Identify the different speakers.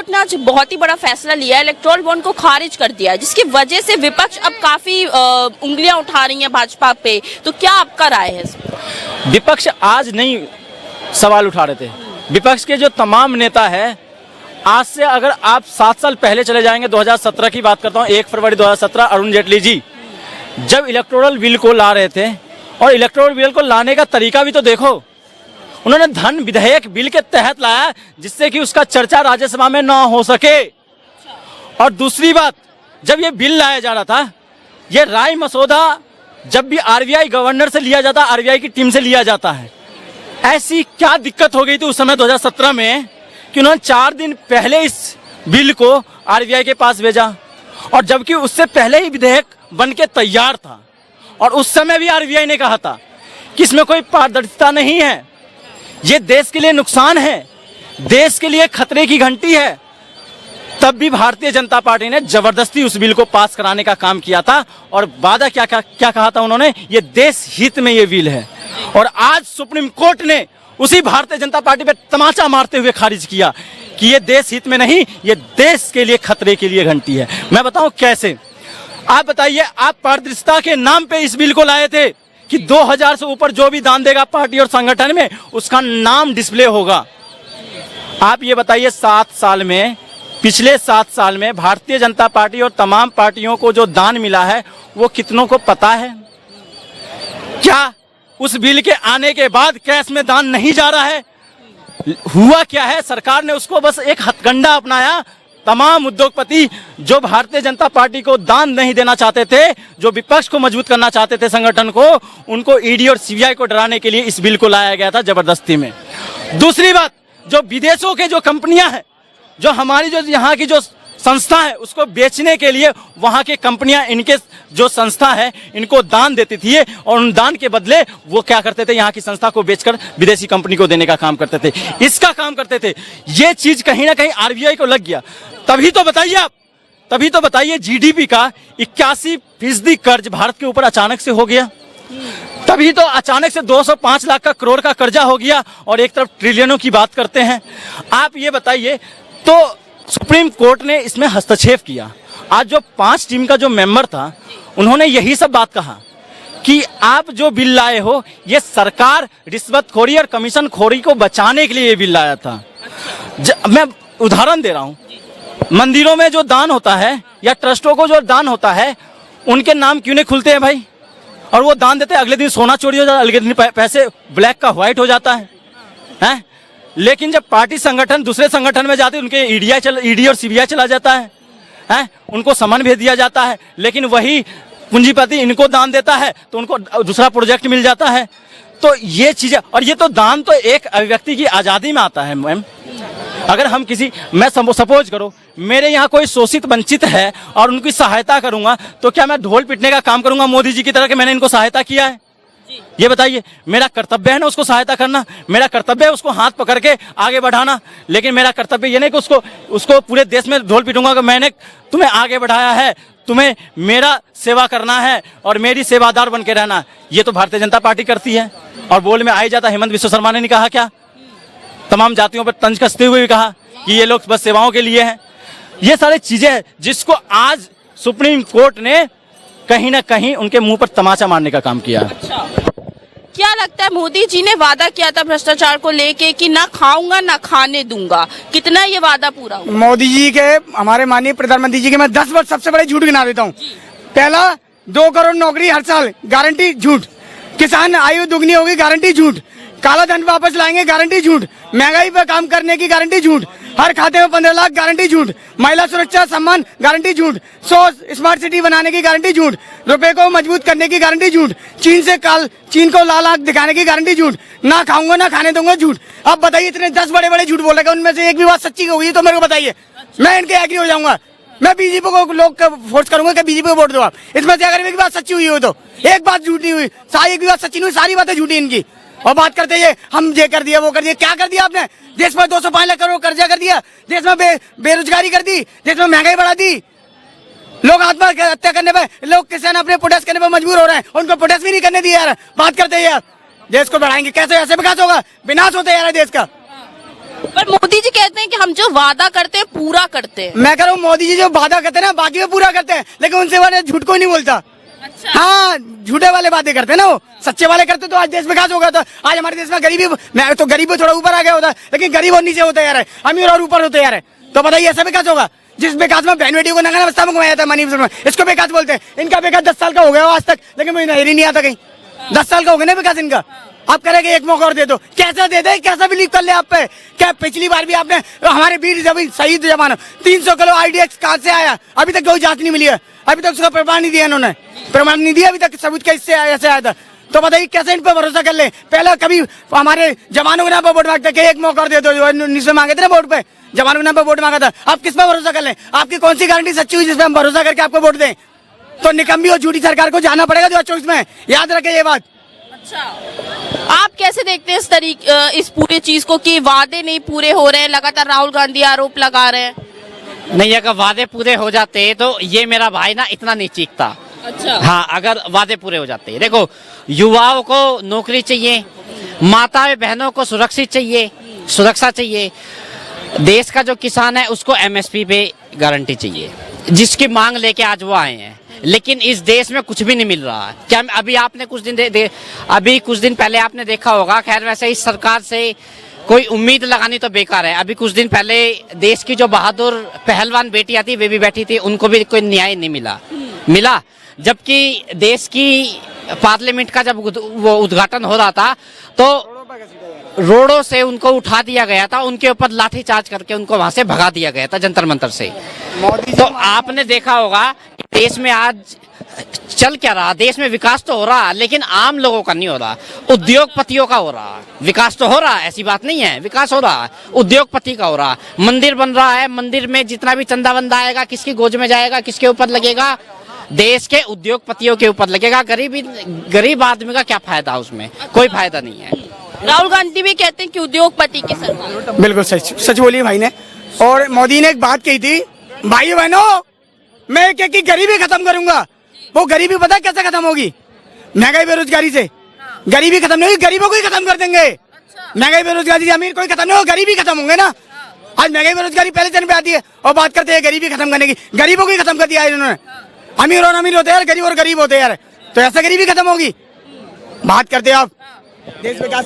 Speaker 1: Court ने आज बहुत ही बड़ा फैसला लिया है, इलेक्टोरल बॉन्ड को खारिज कर दिया है, जिसकी वजह से विपक्ष अब काफी उंगलियां उठा रही हैं भाजपा पे। तो क्या आपका राय है?
Speaker 2: विपक्ष आज नहीं सवाल उठा रहे थे। विपक्ष के जो तमाम नेता है, आज से अगर आप 7 साल पहले चले जाएंगे, 2017 की बात करता हूँ, 1 फरवरी 2017, अरुण जेटली जी जब इलेक्टोरल बिल को ला रहे थे, और इलेक्टोरल बिल को लाने का तरीका भी तो देखो, उन्होंने धन विधेयक बिल के तहत लाया जिससे कि उसका चर्चा राज्यसभा में ना हो सके। और दूसरी बात, जब ये बिल लाया जा रहा था, ये राय मसौदा जब भी आरबीआई गवर्नर से लिया जाता, आरबीआई की टीम से लिया जाता है, ऐसी क्या दिक्कत हो गई थी उस समय 2017 में कि उन्होंने 4 दिन पहले इस बिल को आरबीआई के पास भेजा, और जबकि उससे पहले ही विधेयक बन के तैयार था, और उस समय भी आरबीआई ने कहा था कि इसमें कोई पारदर्शिता नहीं है, ये देश के लिए नुकसान है, देश के लिए खतरे की घंटी है। तब भी भारतीय जनता पार्टी ने जबरदस्ती उस बिल को पास कराने का काम किया था, और वादा क्या कहा था उन्होंने, ये देश हित में ये बिल है। और आज सुप्रीम कोर्ट ने उसी भारतीय जनता पार्टी पे तमाचा मारते हुए खारिज किया कि ये देश हित में नहीं, ये देश के लिए खतरे के लिए घंटी है। मैं बताऊं कैसे? आप बताइए, आप पारदर्शिता के नाम पे इस बिल को लाए थे कि 2000 से ऊपर जो भी दान देगा पार्टी और संगठन में, उसका नाम डिस्प्ले होगा। आप ये बताइए, 7 साल में, पिछले 7 साल में भारतीय जनता पार्टी और तमाम पार्टियों को जो दान मिला है वो कितनों को पता है? क्या उस बिल के आने के बाद कैश में दान नहीं जा रहा है? हुआ क्या है, सरकार ने उसको बस एक हथकंडा अपनाया। तमाम उद्योगपति जो भारतीय जनता पार्टी को दान नहीं देना चाहते थे, जो विपक्ष को मजबूत करना चाहते थे संगठन को, उनको ईडी और सीबीआई को डराने के लिए इस बिल को लाया गया था जबरदस्ती में। दूसरी बात, जो विदेशों के जो कंपनियां हैं, जो हमारी जो यहाँ की जो संस्था है, उसको बेचने के लिए वहाँ के कंपनियां, इनके जो संस्था है, इनको दान देती थी, और उन दान के बदले वो क्या करते थे, यहाँ की संस्था को बेचकर विदेशी कंपनी को देने का काम करते थे, इसका काम करते थे। ये चीज कहीं ना कहीं आरबीआई को लग गया। तभी तो बताइए आप, तभी तो बताइए जीडीपी का 81% कर्ज भारत के ऊपर अचानक से हो गया। तभी तो अचानक से 205 लाख करोड़ का कर्जा हो गया, और एक तरफ ट्रिलियनों की बात करते हैं। आप ये बताइए, तो सुप्रीम कोर्ट ने इसमें हस्तक्षेप किया। आज जो 5 टीम का जो मेंबर था, उन्होंने यही सब बात कहा कि आप जो बिल लाए हो, ये सरकार रिश्वतखोरी और कमीशन खोरी को बचाने के लिए ये बिल लाया था। मैं उदाहरण दे रहा हूँ, मंदिरों में जो दान होता है या ट्रस्टों को जो दान होता है, उनके नाम क्यों नहीं खुलते हैं भाई? और वो दान देते हैं, अगले दिन सोना चोरी हो जाता है, अगले दिन पैसे ब्लैक का व्हाइट हो जाता है? लेकिन जब पार्टी संगठन दूसरे संगठन में जाते हैं, उनके ईडी और सीबीआई चला जाता है, उनको समन भेज दिया जाता है। लेकिन वही पूंजीपति इनको दान देता है तो उनको दूसरा प्रोजेक्ट मिल जाता है। तो ये चीजें, और ये तो दान तो एक अभिव्यक्ति की आजादी में आता है मैम। अगर हम किसी, मैं सपोज करो मेरे यहाँ कोई शोषित वंचित है और उनकी सहायता करूंगा, तो क्या मैं ढोल पीटने का काम करूंगा मोदी जी की तरह कि मैंने इनको सहायता किया है? ये बताइए, मेरा कर्तव्य है ना उसको सहायता करना, मेरा कर्तव्य है उसको हाथ पकड़ के आगे बढ़ाना। लेकिन मेरा कर्तव्य ये नहीं कि उसको पूरे देश में ढोल पीटूंगा कि मैंने तुम्हें आगे बढ़ाया है, तुम्हें मेरा सेवा करना है और मेरी सेवादार बन के रहना। ये तो भारतीय जनता पार्टी करती है। और बोल में आई जाता, हेमंत विश्व शर्मा ने कहा क्या, तमाम जातियों पर तंज कसते हुए भी कहा कि ये लोग बस सेवाओं के लिए हैं। ये सारी चीजें हैं जिसको आज सुप्रीम कोर्ट ने कहीं ना कहीं उनके मुंह पर तमाचा मारने का काम किया।
Speaker 1: अच्छा, क्या लगता है, मोदी जी ने वादा किया था भ्रष्टाचार को लेके कि ना खाऊंगा ना खाने दूंगा, कितना ये वादा पूरा हुआ?
Speaker 3: मोदी जी के, हमारे माननीय प्रधानमंत्री जी के मैं 10 वर्ष सबसे बड़े झूठ गिना देता हूँ। पहला, 2 करोड़ नौकरी हर साल, गारंटी झूठ। किसान आयु दुगनी होगी, गारंटी झूठ। काला धन वापस लाएंगे, गारंटी झूठ। महंगाई पर काम करने की गारंटी झूठ। हर खाते में 15 लाख, गारंटी झूठ। महिला सुरक्षा सम्मान, गारंटी झूठ। 100 स्मार्ट सिटी बनाने की गारंटी झूठ। रुपए को मजबूत करने की गारंटी झूठ। चीन को लाल आंख दिखाने की गारंटी झूठ। ना खाऊंगा ना खाने दूंगा, झूठ। अब बताइए, इतने 10 बड़े बड़े झूठ बोल रहे, उनमें से एक भी बात सच्ची होगी तो मेरे को बताइए, मैं इनके एग्री हो जाऊंगा। मैं बीजेपी को लोग फोर्स करूंगा कि बीजेपी को वोट दो आप। इसमें से अगर एक बात सच्ची हुई हो तो, एक बात झूठ नहीं हुई, एक भी बात सच्ची नहीं हुई, सारी बातें झूठी इनकी। और बात करते हैं हम ये कर दिया वो कर दिया, क्या कर दिया आपने? देश में 205 लाख करोड़ कर्जा कर दिया, देश में बेरोजगारी कर दी, देश में महंगाई बढ़ा दी, लोग आत्महत्या करने पे, लोग किसान अपने प्रोटेस्ट करने पे मजबूर हो रहे हैं, उनको प्रोटेस्ट भी नहीं करने दिया यार। बात करते हैं यार, देश को बढ़ाएंगे कैसे? ऐसे विकास होगा, विनाश होता है यार देश का।
Speaker 1: पर मोदी जी कहते हैं कि हम जो वादा करते हैं पूरा करते हैं।
Speaker 3: मैं कह रहा हूँ मोदी जी जो वादा करते हैं ना बाकी में पूरा करते हैं, लेकिन उनसे वाले झूठ को नहीं बोलता।
Speaker 1: अच्छा।
Speaker 3: हाँ, झूठे वाले बातें करते हैं ना, वो सच्चे वाले करते तो आज देश विकास हो गया था। आज हमारे देश में गरीबी, मैं तो गरीब थोड़ा ऊपर आ गया होता, लेकिन गरीब और नीचे होते यार है, अमीर और ऊपर होते यार है। तो बताइए ऐसा विकास होगा? जिस विकास में बहन बेटियों को नंगा अवस्था में घुमाया था मनी में, इसको विकास बोलते हैं। इनका विकास 10 साल का हो गया आज तक, लेकिन मुझे नजर ही नहीं आता कहीं। 10 साल का हो गया ना विकास इनका। आप कह रहे कि एक मौका और दे दो, कैसा दे दे, कैसा बिलीव कर ले आप पे? क्या पिछली बार भी आपने हमारे वीर जवान शहीद जवान 300 किलो आईडीएक्स कहाँ से आया? अभी तक कोई जांच नहीं मिली है, अभी तक उसका प्रमाण नहीं दिया इन्होंने, प्रमाण नहीं दिया अभी तक सबूत कैसे ऐसे आया था। तो बताइए कैसे इन पे भरोसा कर ले? पहले कभी हमारे जवानों के नाम पर वोट मांगते कि एक मौका और दे दो, 19 में मांगे थे ना वोट पे, जवानों के नाम पर वोट मांगा था। आप किस पे भरोसा कर ले? आपकी कौन सी गारंटी सच्ची हुई जिसपे हम भरोसा करके आपको वोट दें? तो निकम्मी और झूठी सरकार को जाना पड़ेगा 2024 में, याद रखे ये बात।
Speaker 1: अच्छा, आप कैसे देखते हैं इस पूरे चीज को कि वादे नहीं पूरे हो रहे हैं? लगातार राहुल गांधी आरोप लगा रहे हैं।
Speaker 4: नहीं, अगर वादे पूरे हो जाते तो ये मेरा भाई ना इतना नहीं चीखता।
Speaker 1: अच्छा।
Speaker 4: हाँ, अगर वादे पूरे हो जाते। देखो, युवाओं को नौकरी चाहिए, माताएं बहनों को सुरक्षित चाहिए, सुरक्षा चाहिए। देश का जो किसान है उसको एमएसपी पे गारंटी चाहिए, जिसकी मांग लेके आज वो आए हैं। लेकिन इस देश में कुछ भी नहीं मिल रहा है। क्या अभी आपने कुछ दिन पहले आपने देखा होगा, खैर वैसे इस सरकार से कोई उम्मीद लगानी तो बेकार है। अभी कुछ दिन पहले देश की जो बहादुर पहलवान बेटियां थी वे भी बैठी थी, उनको भी कोई न्याय नहीं मिला। जबकि देश की पार्लियामेंट का जब वो उद्घाटन हो रहा था तो रोडों से उनको उठा दिया गया था, उनके ऊपर लाठीचार्ज करके उनको वहां से भगा दिया गया था जंतर मंतर से। तो आपने देखा होगा कि देश में आज चल क्या रहा, देश में विकास तो हो रहा है लेकिन आम लोगों का नहीं हो रहा, उद्योगपतियों का हो रहा है। विकास तो हो रहा है, ऐसी बात नहीं है, विकास हो रहा है, उद्योगपति का हो रहा है। मंदिर बन रहा है, मंदिर में जितना भी चंदा वंदा आएगा किसकी गोद में जाएगा, किसके ऊपर लगेगा? देश के उद्योगपतियों के ऊपर लगेगा। गरीब आदमी का क्या फायदा? उसमें कोई फायदा नहीं है।
Speaker 1: राहुल गांधी भी कहते हैं कि उद्योगपति की सरकार।
Speaker 3: बिल्कुल सच बोली भाई ने। और मोदी ने एक बात कही थी, भाई बहनों मैं एक की गरीबी खत्म करूंगा। वो गरीबी पता कैसे खत्म होगी? महंगाई बेरोजगारी से। गरीबी खत्म नहीं होगी, गरीबों को ही खत्म कर देंगे। महंगाई बेरोजगारी से अमीर कोई खत्म नहीं होगा, गरीबी खत्म होंगे ना। आज महंगाई बेरोजगारी पहले चरण पे आती है और बात करते हैं गरीबी खत्म करने की। गरीबों को ही खत्म कर दिया है इन्होंने। अमीर और अमीर होते हैं, गरीब और गरीब होते हैं यार, तो ऐसा गरीबी खत्म होगी? बात करते हैं आप देश विकास